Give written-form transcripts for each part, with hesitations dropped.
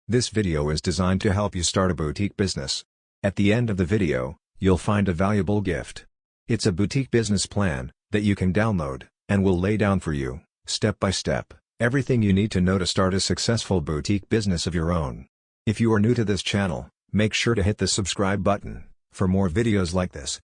This video is designed to help you start a boutique business. At the end of the video, you'll find a valuable gift. It's a boutique business plan that you can download, and will lay down for you, step by step, everything you need to know to start a successful boutique business of your own. If you are new to this channel, make sure to hit the subscribe button for more videos like this.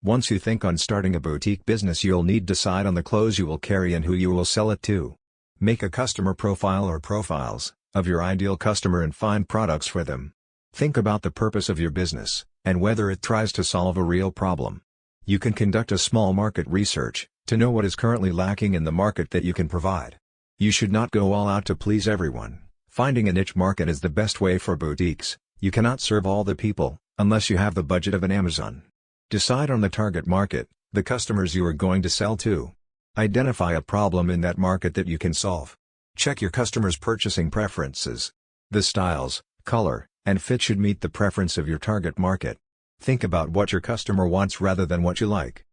Once you think on starting a boutique business, you'll need to decide on the clothes you will carry and who you will sell it to. Make a customer profile or profiles of your ideal customer and find products for them. Think about the purpose of your business, and whether it tries to solve a real problem. You can conduct a small market research to know what is currently lacking in the market that you can provide. You should not go all out to please everyone. Finding a niche market is the best way for boutiques. You cannot serve all the people unless you have the budget of an Amazon. Decide on the target market, the customers you are going to sell to. Identify a problem in that market that you can solve. Check your customers' purchasing preferences. The styles, color, and fit should meet the preference of your target market. Think about what your customer wants rather than what you like.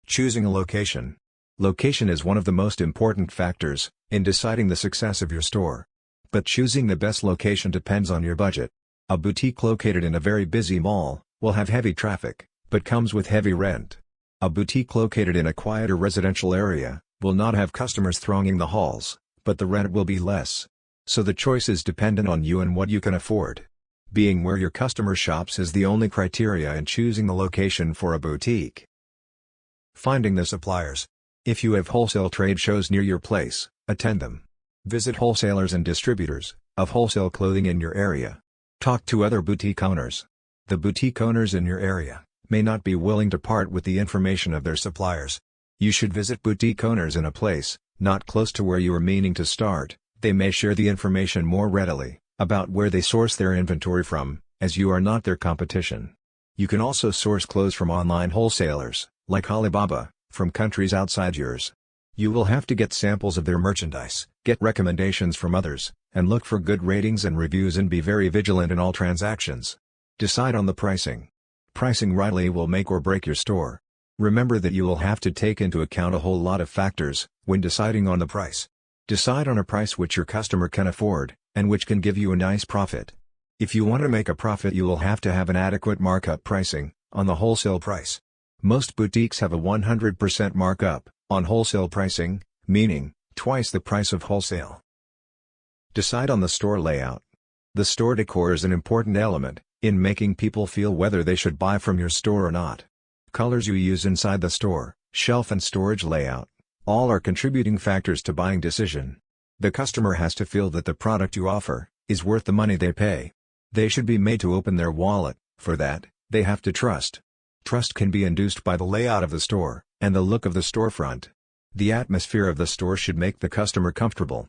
Choosing a location. Location is one of the most important factors in deciding the success of your store. But choosing the best location depends on your budget. A boutique located in a very busy mall will have heavy traffic, but comes with heavy rent. A boutique located in a quieter residential area will not have customers thronging the halls, but the rent will be less. So the choice is dependent on you and what you can afford. Being where your customer shops is the only criteria in choosing the location for a boutique. Finding the suppliers. If you have wholesale trade shows near your place, attend them. Visit wholesalers and distributors of wholesale clothing in your area. Talk to other boutique owners. The boutique owners in your area may not be willing to part with the information of their suppliers. You should visit boutique owners in a place not close to where you are meaning to start. They may share the information more readily about where they source their inventory from, as you are not their competition. You can also source clothes from online wholesalers, like Alibaba, from countries outside yours. You will have to get samples of their merchandise, get recommendations from others, and look for good ratings and reviews, and be very vigilant in all transactions. Decide on the pricing. Pricing rightly will make or break your store. Remember that you will have to take into account a whole lot of factors when deciding on the price. Decide on a price which your customer can afford, and which can give you a nice profit. If you want to make a profit, you will have to have an adequate markup pricing on the wholesale price. Most boutiques have a 100% markup on wholesale pricing, meaning twice the price of wholesale. Decide on the store layout. The store decor is an important element in making people feel whether they should buy from your store or not. Colors you use inside the store, shelf and storage layout, all are contributing factors to buying decision. The customer has to feel that the product you offer is worth the money they pay. They should be made to open their wallet. For that, they have to trust. Trust can be induced by the layout of the store and the look of the storefront. The atmosphere of the store should make the customer comfortable.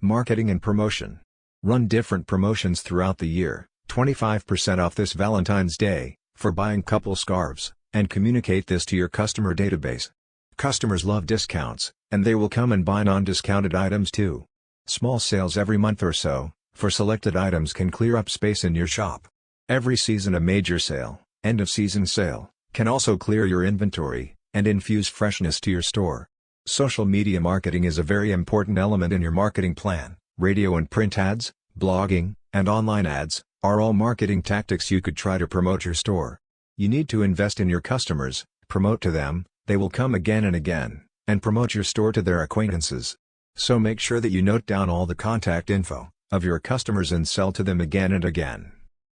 Marketing and promotion. Run different promotions throughout the year. 25% off this Valentine's Day for buying couple scarves, and communicate this to your customer database. Customers love discounts, and they will come and buy non-discounted items too. Small sales every month or so for selected items can clear up space in your shop. Every season a major sale, end of season sale, can also clear your inventory and infuse freshness to your store. Social media marketing is a very important element in your marketing plan. Radio and print ads, blogging, and online ads are all marketing tactics you could try to promote your store. You need to invest in your customers, promote to them, they will come again and again, and promote your store to their acquaintances. So make sure that you note down all the contact info of your customers and sell to them again and again.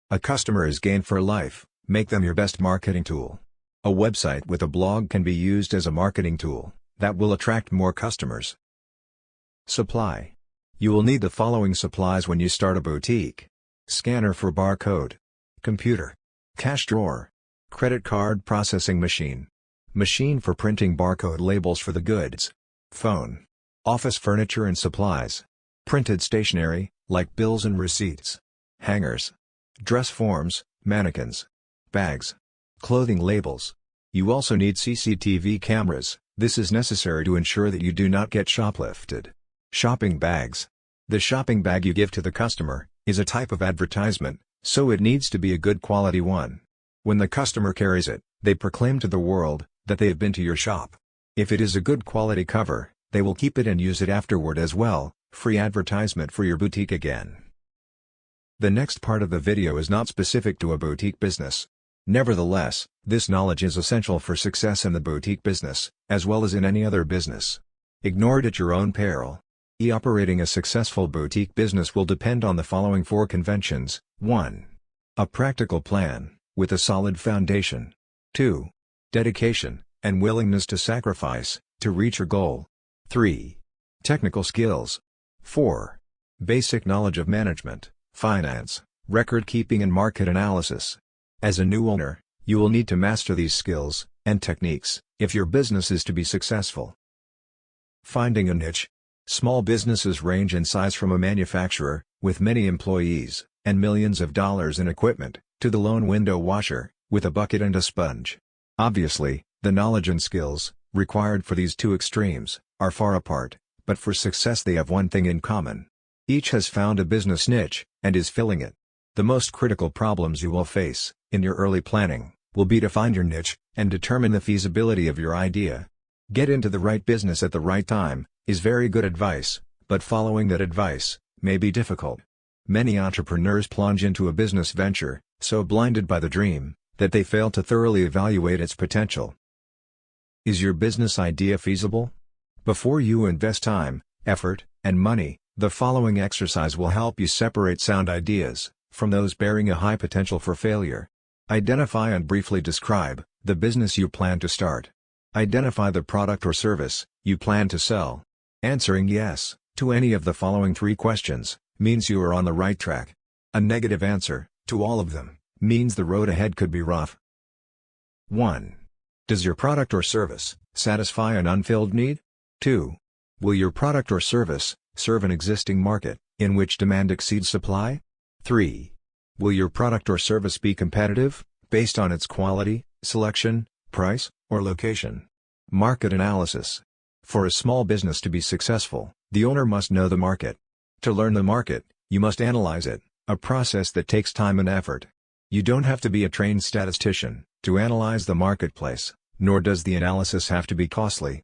A customer is gained for life. Make them your best marketing tool. A website with a blog can be used as a marketing tool that will attract more customers. Supply. You will need the following supplies when you start a boutique: scanner for barcode, computer, cash drawer, credit card processing machine, machine for printing barcode labels for the goods, phone, office furniture and supplies, printed stationery, like bills and receipts, hangers, dress forms, mannequins, bags, clothing labels. You also need CCTV cameras. This is necessary to ensure that you do not get shoplifted. Shopping bags. The shopping bag you give to the customer is a type of advertisement, so it needs to be a good quality one. When the customer carries it, they proclaim to the world that they have been to your shop. If it is a good quality cover, they will keep it and use it afterward as well, Free advertisement for your boutique again. The next part of the video is not specific to a boutique business. Nevertheless, this knowledge is essential for success in the boutique business, as well as in any other business. Ignore it at your own peril. Operating a successful boutique business will depend on the following 4 conventions. 1. A practical plan, with a solid foundation. 2. Dedication, and willingness to sacrifice, to reach your goal. 3. Technical skills. 4. Basic knowledge of management, finance, record keeping and market analysis. As a new owner, you will need to master these skills and techniques if your business is to be successful. Finding a niche. Small businesses range in size from a manufacturer, with many employees, and millions of dollars in equipment, to the lone window washer, with a bucket and a sponge. Obviously, the knowledge and skills, required for these two extremes, are far apart, but for success they have one thing in common. Each has found a business niche, and is filling it. The most critical problems you will face, in your early planning, will be to find your niche, and determine the feasibility of your idea. Get into the right business at the right time, is very good advice, but following that advice may be difficult. Many entrepreneurs plunge into a business venture, so blinded by the dream, that they fail to thoroughly evaluate its potential. Is your business idea feasible? Before you invest time, effort, and money, the following exercise will help you separate sound ideas from those bearing a high potential for failure. Identify and briefly describe the business you plan to start. Identify the product or service you plan to sell. Answering yes to any of the following 3 questions means you are on the right track. A negative answer to all of them means the road ahead could be rough. 1. Does your product or service satisfy an unfilled need? 2. Will your product or service serve an existing market in which demand exceeds supply? 3. Will your product or service be competitive based on its quality, selection, price, or location? Market analysis. For a small business to be successful, the owner must know the market. To learn the market, you must analyze it, a process that takes time and effort. You don't have to be a trained statistician to analyze the marketplace, nor does the analysis have to be costly.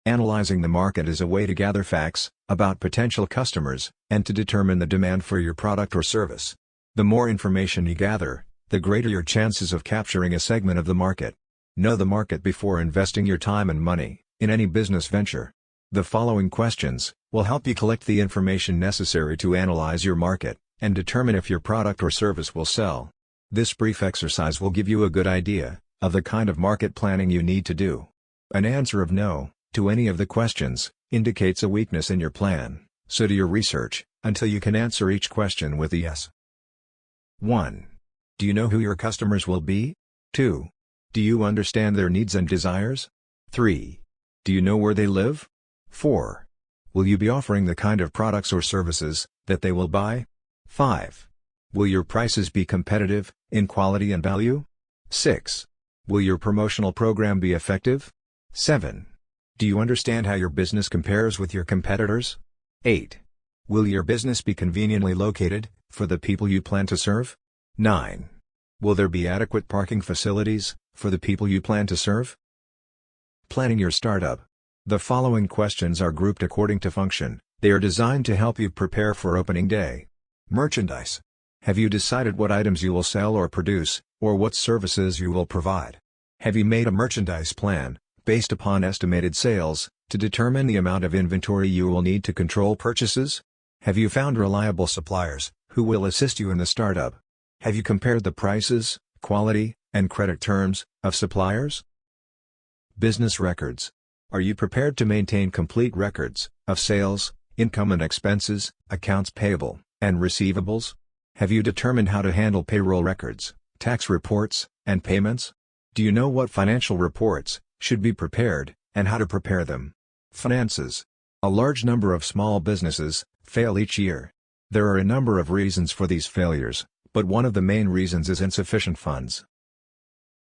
Analyzing the market is a way to gather facts about potential customers, and to determine the demand for your product or service. The more information you gather, the greater your chances of capturing a segment of the market. Know the market before investing your time and money in any business venture. The following questions will help you collect the information necessary to analyze your market, and determine if your product or service will sell. This brief exercise will give you a good idea of the kind of market planning you need to do. An answer of no to any of the questions indicates a weakness in your plan, so do your research until you can answer each question with a yes. 1. Do you know who your customers will be? 2. Do you understand their needs and desires? 3. Do you know where they live? 4. Will you be offering the kind of products or services that they will buy? 5. Will your prices be competitive in quality and value? 6. Will your promotional program be effective? 7. Do you understand how your business compares with your competitors? 8. Will your business be conveniently located for the people you plan to serve? 9. Will there be adequate parking facilities for the people you plan to serve? Planning your startup. The following questions are grouped according to function. They are designed to help you prepare for opening day. Merchandise. Have you decided what items you will sell or produce, or what services you will provide? Have you made a merchandise plan, based upon estimated sales, to determine the amount of inventory you will need to control purchases? Have you found reliable suppliers, who will assist you in the startup? Have you compared the prices, quality, and credit terms of suppliers? Business records. Are you prepared to maintain complete records of sales, income and expenses, accounts payable, and receivables? Have you determined how to handle payroll records, tax reports, and payments? Do you know what financial reports should be prepared, and how to prepare them? Finances. A large number of small businesses fail each year. There are a number of reasons for these failures, but one of the main reasons is insufficient funds.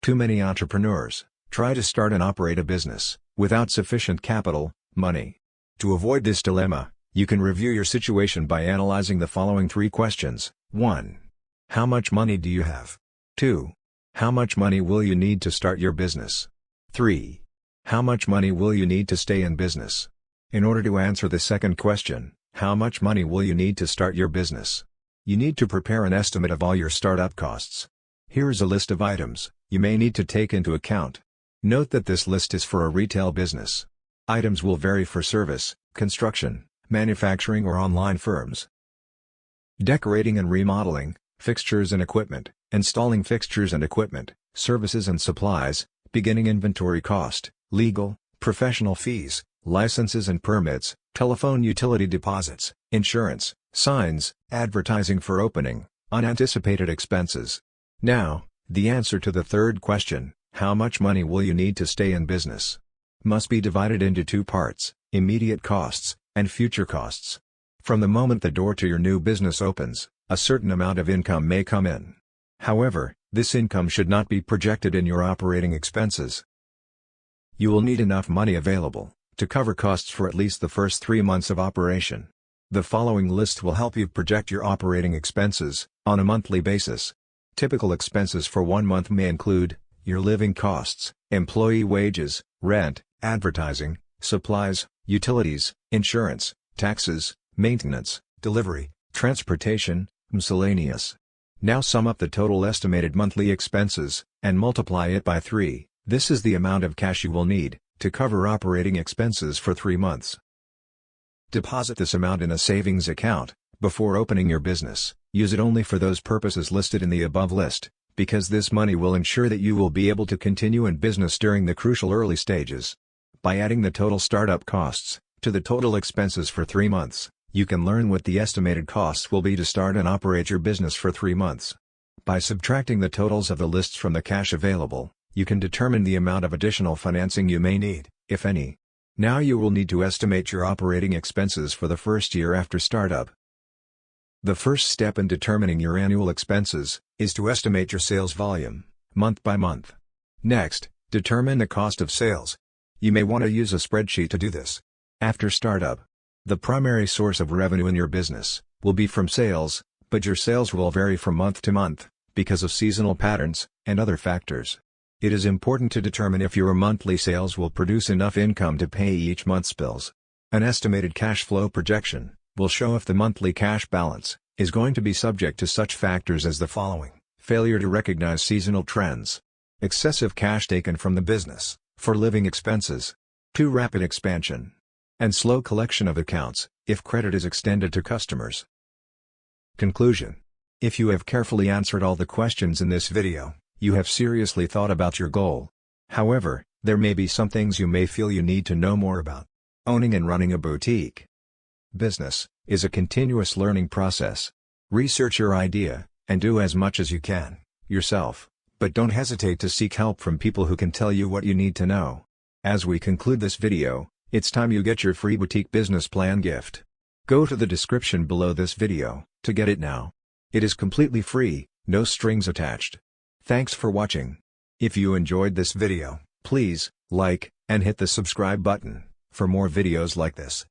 Too many entrepreneurs try to start and operate a business without sufficient capital, money. To avoid this dilemma, you can review your situation by analyzing the following 3 questions. 1. How much money do you have? 2. How much money will you need to start your business? 3. How much money will you need to stay in business? In order to answer the second question, how much money will you need to start your business? You need to prepare an estimate of all your startup costs. Here is a list of items you may need to take into account. Note that this list is for a retail business. Items will vary for service, construction, manufacturing or online firms. Decorating and remodeling, fixtures and equipment, installing fixtures and equipment, services and supplies, beginning inventory cost, legal, professional fees, licenses and permits, telephone utility deposits, insurance, signs, advertising for opening, unanticipated expenses. Now, the answer to the third question, how much money will you need to stay in business? Must be divided into two parts, immediate costs, and future costs. From the moment the door to your new business opens, a certain amount of income may come in. However, this income should not be projected in your operating expenses. You will need enough money available to cover costs for at least the first 3 months of operation. The following list will help you project your operating expenses on a monthly basis. Typical expenses for 1 month may include your living costs, employee wages, rent, advertising, supplies, utilities, insurance, taxes, maintenance, delivery, transportation, miscellaneous. Now sum up the total estimated monthly expenses and multiply it by 3. This is the amount of cash you will need to cover operating expenses for 3 months. Deposit this amount in a savings account before opening your business. Use it only for those purposes listed in the above list, because this money will ensure that you will be able to continue in business during the crucial early stages. By adding the total startup costs to the total expenses for 3 months, you can learn what the estimated costs will be to start and operate your business for 3 months. By subtracting the totals of the lists from the cash available, you can determine the amount of additional financing you may need, if any. Now you will need to estimate your operating expenses for the first year after startup. The first step in determining your annual expenses is to estimate your sales volume, month by month. Next, determine the cost of sales. You may want to use a spreadsheet to do this. After startup, the primary source of revenue in your business will be from sales, but your sales will vary from month to month because of seasonal patterns and other factors. It is important to determine if your monthly sales will produce enough income to pay each month's bills. An estimated cash flow projection will show if the monthly cash balance is going to be subject to such factors as the following: failure to recognize seasonal trends, excessive cash taken from the business for living expenses, too rapid expansion, and slow collection of accounts if credit is extended to customers. Conclusion: if you have carefully answered all the questions in this video, you have seriously thought about your goal. However, there may be some things you may feel you need to know more about. Owning and running a boutique business is a continuous learning process. Research your idea, and do as much as you can yourself, but don't hesitate to seek help from people who can tell you what you need to know. As we conclude this video, it's time you get your free boutique business plan gift. Go to the description below this video to get it now. It is completely free, no strings attached. Thanks for watching. If you enjoyed this video, please like and hit the subscribe button for more videos like this.